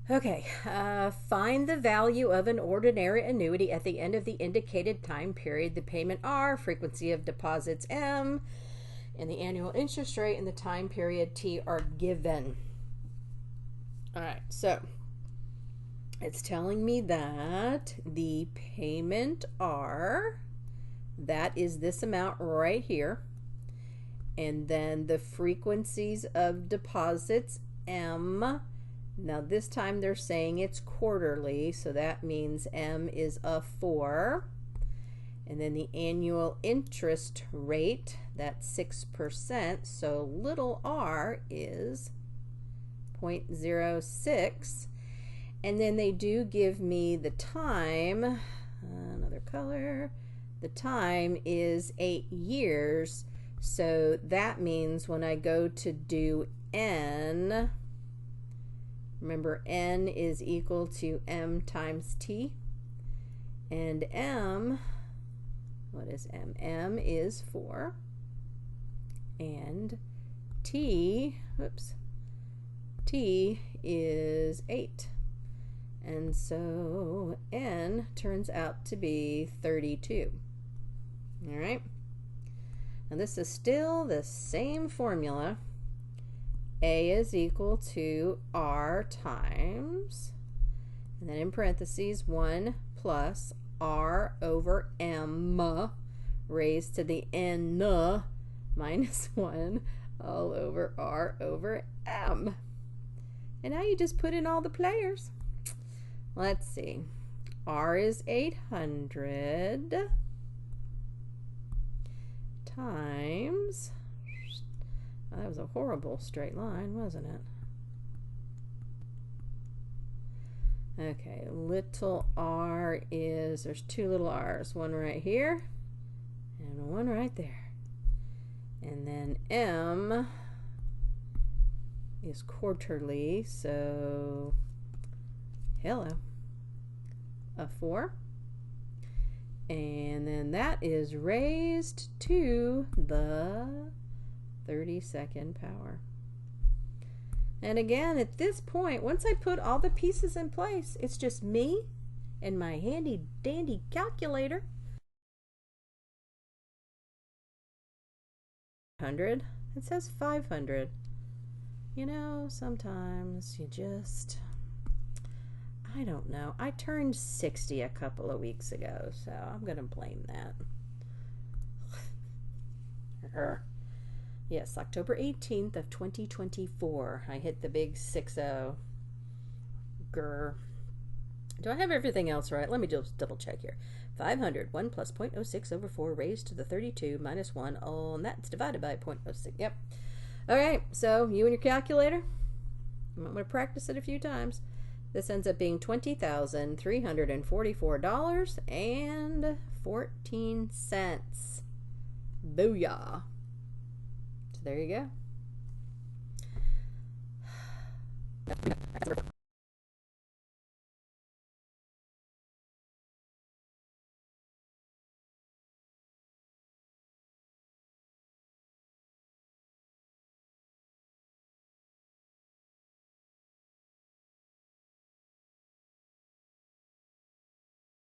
Okay, find the value of an ordinary annuity at the end of the indicated time period. The payment R, frequency of deposits M, and the annual interest rate and the time period T are given. All right, so it's telling me that the payment R, that is this amount right here, and then the frequencies of deposits M. Now this time they're saying it's quarterly, so that means M is a 4. And then the annual interest rate, that's 6%, so little r is 0.06. And then they do give me the time, another color, the time is 8 years, so that means when I go to do N, remember N is equal to M times T, and M, what is M? M is 4, and T, oops, T is 8. And so N turns out to be 32. All right. Now this is still the same formula. A is equal to R times, and then in parentheses, 1 plus R over M raised to the N minus 1 all over R over M. And now you just put in all the players. Let's see. R is 800 times, oh, that was a horrible straight line, wasn't it? Okay, little r is, there's 2 little r's, one right here and one right there. And then M is quarterly, so hello, a 4. And then that is raised to the 32nd power. And again, at this point, once I put all the pieces in place, it's just me and my handy dandy calculator. 100, it says 500. You know, sometimes you just, I don't know. I turned 60 a couple of weeks ago, so I'm going to blame that. Yes, October 18th of 2024. I hit the big 6-0. Grr. Do I have everything else right? Let me just double check here. 500, 1 plus 0.06 over 4 raised to the 32 minus 1. Oh, and that's divided by 0.06. Yep. All right, so you and your calculator, I'm going to practice it a few times. This ends up being $20,344.14. Booyah. So there you go.